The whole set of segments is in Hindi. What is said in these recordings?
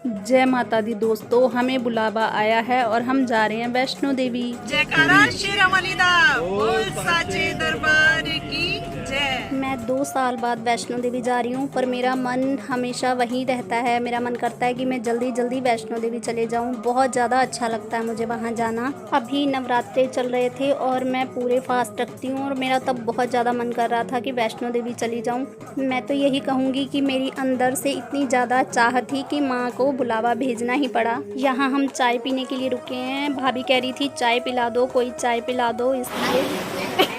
जय माता दी दोस्तों, हमें बुलावा आया है और हम जा रहे हैं वैष्णो देवी। जयकारा शेरावाली दा बोल साचे दरबार की जय। मैं 2 साल बाद वैष्णो देवी जा रही हूँ, पर मेरा मन हमेशा वहीं रहता है। मेरा मन करता है कि मैं जल्दी जल्दी वैष्णो देवी चले जाऊँ। बहुत ज़्यादा अच्छा लगता है मुझे वहाँ जाना। अभी नवरात्रे चल रहे थे और मैं पूरे फास्ट रखती हूँ और मेरा तब बहुत ज़्यादा मन कर रहा था कि वैष्णो देवी चली जाऊँ। मैं तो यही कहूँगी कि मेरी अंदर से इतनी ज़्यादा चाह थी कि माँ को बुलावा भेजना ही पड़ा। यहाँ हम चाय पीने के लिए रुके हैं। भाभी कह रही थी चाय पिला दो, कोई चाय पिला दो, इसलिए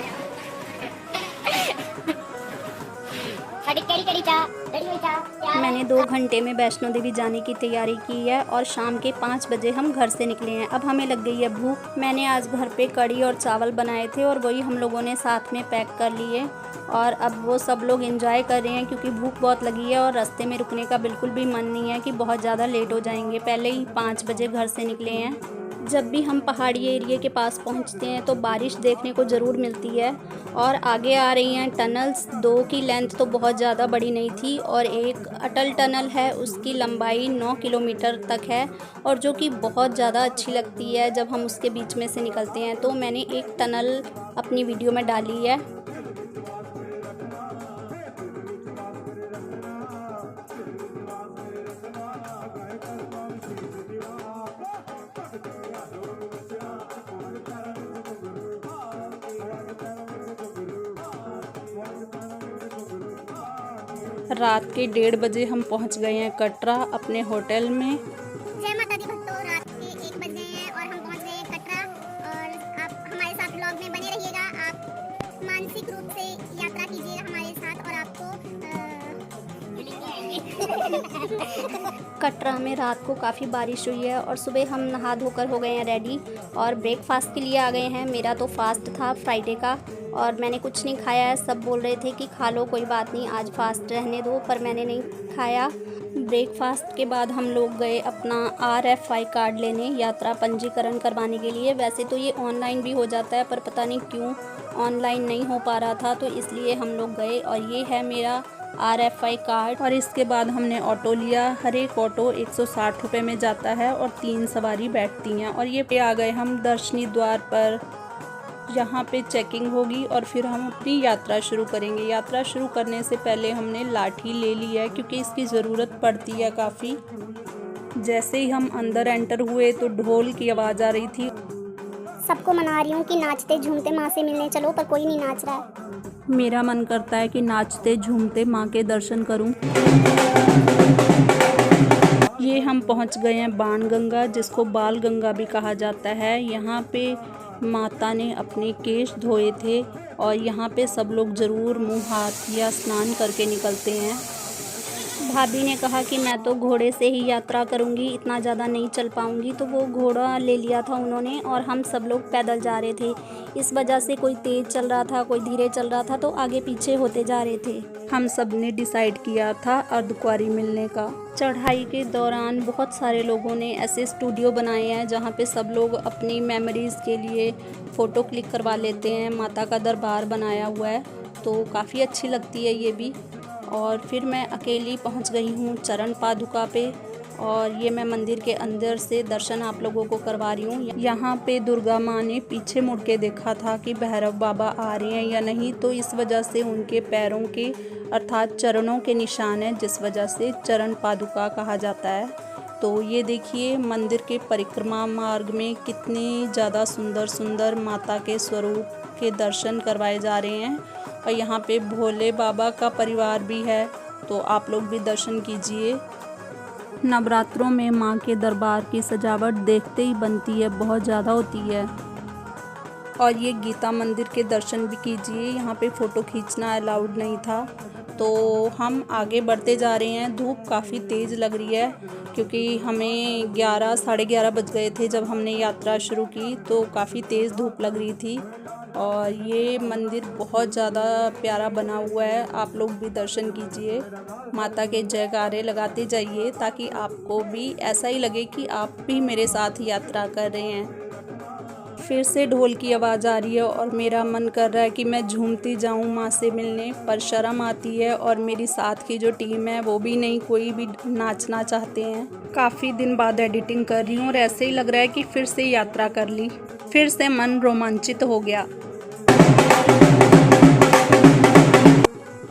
मैंने 2 घंटे में वैष्णो देवी जाने की तैयारी की है और शाम के 5 बजे हम घर से निकले हैं। अब हमें लग गई है भूख। मैंने आज घर पे कढ़ी और चावल बनाए थे और वही हम लोगों ने साथ में पैक कर लिए और अब वो सब लोग एंजॉय कर रहे हैं क्योंकि भूख बहुत लगी है और रास्ते में रुकने का बिल्कुल भी मन नहीं है कि बहुत ज़्यादा लेट हो जाएंगे। पहले ही 5 बजे घर से निकले हैं। जब भी हम पहाड़ी एरिया के पास पहुंचते हैं तो बारिश देखने को ज़रूर मिलती है और आगे आ रही हैं टनल्स। 2 की लेंथ तो बहुत ज़्यादा बड़ी नहीं थी और एक अटल टनल है, उसकी लंबाई 9 किलोमीटर तक है और जो कि बहुत ज़्यादा अच्छी लगती है जब हम उसके बीच में से निकलते हैं। तो मैंने एक टनल अपनी वीडियो में डाली है। रात के 1:30 बजे हम पहुंच गए हैं कटरा अपने होटल में। जय माता दी भक्तों, रात के 1 बज गए हैं और हम पहुंच गए हैं कटरा। और आप हमारे साथ व्लॉग में बने रहिएगा। आप मानसिक रूप से यात्रा कीजिएगा हमारे साथ और आपको कटरा में रात को काफ़ी बारिश हुई है और सुबह हम नहा धोकर हो गए हैं रेडी और ब्रेकफास्ट के लिए आ गए हैं। मेरा तो फास्ट था फ्राइडे का और मैंने कुछ नहीं खाया है। सब बोल रहे थे कि खा लो, कोई बात नहीं, आज फास्ट रहने दो, पर मैंने नहीं खाया। ब्रेकफास्ट के बाद हम लोग गए अपना RFI कार्ड लेने, यात्रा पंजीकरण करवाने के लिए। वैसे तो ये ऑनलाइन भी हो जाता है पर पता नहीं क्यों ऑनलाइन नहीं हो पा रहा था, तो इसलिए हम लोग गए और ये है मेरा RFI कार्ड। और इसके बाद हमने ऑटो लिया। हर एक ऑटो 160 रुपये में जाता है और 3 सवारी बैठती हैं। और ये पे आ गए हम दर्शनी द्वार पर। यहाँ पे चेकिंग होगी और फिर हम अपनी यात्रा शुरू करेंगे। यात्रा शुरू करने से पहले हमने लाठी ले ली है क्योंकि इसकी ज़रूरत पड़ती है काफ़ी। जैसे ही हम अंदर एंटर हुए तो ढोल की आवाज़ आ रही थी। सबको मना रही हूँ कि नाचते झूमते माँ से मिलने चलो, पर कोई नहीं नाच रहा है। मेरा मन करता है कि नाचते झूमते माँ के दर्शन करूं। ये हम पहुंच गए हैं बाणगंगा, जिसको बाल गंगा भी कहा जाता है। यहाँ पे माता ने अपने केश धोए थे और यहाँ पे सब लोग ज़रूर मुंह हाथ या स्नान करके निकलते हैं। भाभी ने कहा कि मैं तो घोड़े से ही यात्रा करूंगी, इतना ज़्यादा नहीं चल पाऊंगी, तो वो घोड़ा ले लिया था उन्होंने और हम सब लोग पैदल जा रहे थे। इस वजह से कोई तेज़ चल रहा था, कोई धीरे चल रहा था, तो आगे पीछे होते जा रहे थे। हम सब ने डिसाइड किया था अर्धकुंवारी मिलने का। चढ़ाई के दौरान बहुत सारे लोगों ने ऐसे स्टूडियो बनाए हैं जहाँ पे सब लोग अपनी मेमोरीज़ के लिए फ़ोटो क्लिक करवा लेते हैं। माता का दरबार बनाया हुआ है तो काफ़ी अच्छी लगती है ये भी। और फिर मैं अकेली पहुंच गई हूँ चरण पादुका पे और ये मैं मंदिर के अंदर से दर्शन आप लोगों को करवा रही हूँ। यहाँ पे दुर्गा माँ ने पीछे मुड़ के देखा था कि भैरव बाबा आ रहे हैं या नहीं, तो इस वजह से उनके पैरों के अर्थात चरणों के निशान हैं, जिस वजह से चरण पादुका कहा जाता है। तो ये देखिए मंदिर के परिक्रमा मार्ग में कितनी ज़्यादा सुंदर सुंदर माता के स्वरूप के दर्शन करवाए जा रहे हैं। और यहाँ पे भोले बाबा का परिवार भी है, तो आप लोग भी दर्शन कीजिए। नवरात्रों में माँ के दरबार की सजावट देखते ही बनती है, बहुत ज़्यादा होती है। और ये गीता मंदिर के दर्शन भी कीजिए। यहाँ पे फ़ोटो खींचना अलाउड नहीं था। तो हम आगे बढ़ते जा रहे हैं। धूप काफ़ी तेज़ लग रही है क्योंकि हमें 11 साढ़े 11 बज गए थे जब हमने यात्रा शुरू की, तो काफ़ी तेज़ धूप लग रही थी। और ये मंदिर बहुत ज़्यादा प्यारा बना हुआ है, आप लोग भी दर्शन कीजिए। माता के जयकारे लगाते जाइए ताकि आपको भी ऐसा ही लगे कि आप भी मेरे साथ यात्रा कर रहे हैं। फिर से ढोल की आवाज़ आ रही है और मेरा मन कर रहा है कि मैं झूमती जाऊं माँ से मिलने, पर शर्म आती है और मेरी साथ की जो टीम है वो भी नहीं कोई भी नाचना चाहते हैं। काफ़ी दिन बाद एडिटिंग कर रही हूँ और ऐसे ही लग रहा है कि फिर से यात्रा कर ली, फिर से मन रोमांचित हो गया।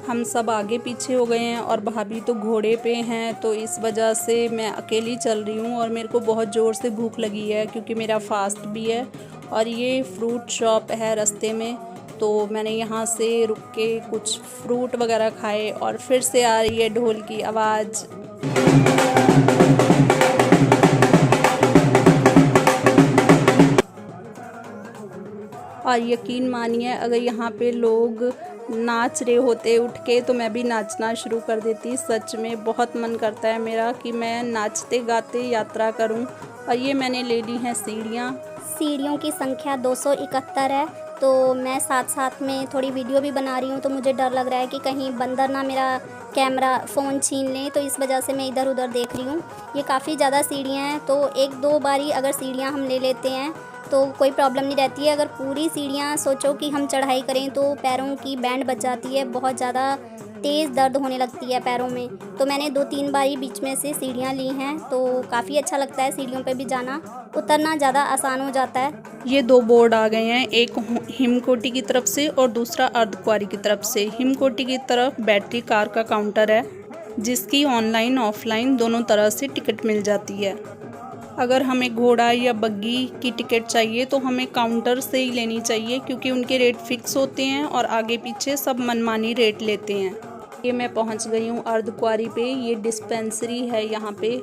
हम सब आगे पीछे हो गए हैं और भाभी तो घोड़े पे हैं, तो इस वजह से मैं अकेली चल रही हूँ और मेरे को बहुत ज़ोर से भूख लगी है क्योंकि मेरा फास्ट भी है। और ये फ्रूट शॉप है रास्ते में, तो मैंने यहाँ से रुक के कुछ फ्रूट वगैरह खाए और फिर से आ रही है ढोल की आवाज़। और यकीन मानिए अगर यहाँ पे लोग नाच रहे होते उठ के तो मैं भी नाचना शुरू कर देती। सच में बहुत मन करता है मेरा कि मैं नाचते गाते यात्रा करूं। और ये मैंने ले ली हैं सीढ़ियाँ। सीढ़ियों की संख्या 271 है। तो मैं साथ साथ में थोड़ी वीडियो भी बना रही हूँ, तो मुझे डर लग रहा है कि कहीं बंदर ना मेरा कैमरा फ़ोन छीन लें, तो इस वजह से मैं इधर उधर देख रही हूँ। ये काफ़ी ज़्यादा सीढ़ियाँ हैं, तो एक दो बारी अगर सीढ़ियाँ हम ले लेते हैं तो कोई प्रॉब्लम नहीं रहती है। अगर पूरी सीढ़ियाँ सोचो कि हम चढ़ाई करें तो पैरों की बैंड बच जाती है, बहुत ज़्यादा तेज़ दर्द होने लगती है पैरों में। तो मैंने 2-3 बारी बीच में से सीढ़ियाँ ली हैं, तो काफ़ी अच्छा लगता है सीढ़ियों पे भी जाना, उतरना ज़्यादा आसान हो जाता है। ये 2 बोर्ड आ गए हैं, एक हिमकोटी की तरफ से और दूसरा अर्धकुंवारी की तरफ से। हिमकोटी की तरफ बैटरी कार का काउंटर है जिसकी ऑनलाइन ऑफलाइन दोनों तरह से टिकट मिल जाती है। अगर हमें घोड़ा या बग्गी की टिकट चाहिए तो हमें काउंटर से ही लेनी चाहिए क्योंकि उनके रेट फिक्स होते हैं और आगे पीछे सब मनमानी रेट लेते हैं। ये मैं पहुंच गई हूँ अर्धकुंवारी पे। ये डिस्पेंसरी है यहाँ पे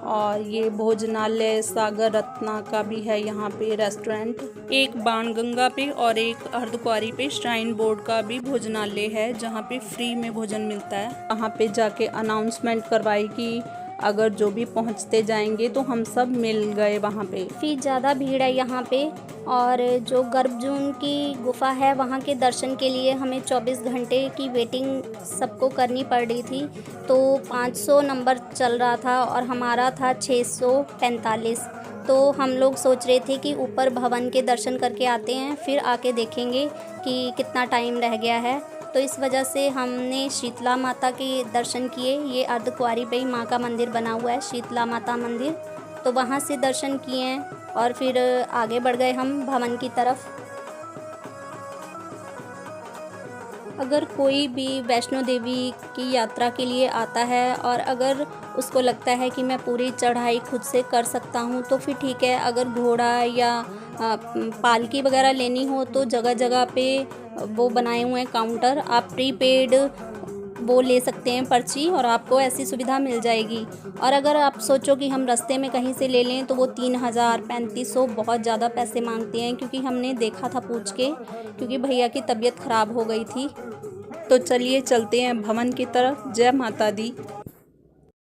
और ये भोजनालय सागर रत्ना का भी है यहाँ पे रेस्टोरेंट। एक बाणगंगा पे और एक अर्धकुंवारी पे श्राइन बोर्ड का भी भोजनालय है जहाँ पे फ्री में भोजन मिलता है। वहाँ पे जाके अनाउंसमेंट करवाई कि अगर जो भी पहुंचते जाएंगे तो हम सब मिल गए वहाँ पे। काफ़ी ज़्यादा भीड़ है यहाँ पे। और जो गर्भजून की गुफा है वहाँ के दर्शन के लिए हमें 24 घंटे की वेटिंग सबको करनी पड़ रही थी। तो 500 नंबर चल रहा था और हमारा था 645। तो हम लोग सोच रहे थे कि ऊपर भवन के दर्शन करके आते हैं, फिर आके देखेंगे कि कितना टाइम रह गया है। तो इस वजह से हमने शीतला माता के दर्शन किए। ये अर्धकुंवारी पे ही माँ का मंदिर बना हुआ है, शीतला माता मंदिर, तो वहाँ से दर्शन किए हैं और फिर आगे बढ़ गए हम भवन की तरफ। अगर कोई भी वैष्णो देवी की यात्रा के लिए आता है और अगर उसको लगता है कि मैं पूरी चढ़ाई खुद से कर सकता हूँ तो फिर ठीक है। अगर घोड़ा या पालकी वगैरह लेनी हो तो जगह जगह पे वो बनाए हुए हैं काउंटर, आप प्रीपेड वो ले सकते हैं पर्ची और आपको ऐसी सुविधा मिल जाएगी। और अगर आप सोचो कि हम रास्ते में कहीं से ले लें तो वो 3000 3500 बहुत ज़्यादा पैसे मांगते हैं, क्योंकि हमने देखा था पूछ के, क्योंकि भैया की तबीयत ख़राब हो गई थी। तो चलिए चलते हैं भवन की तरफ। जय माता दी।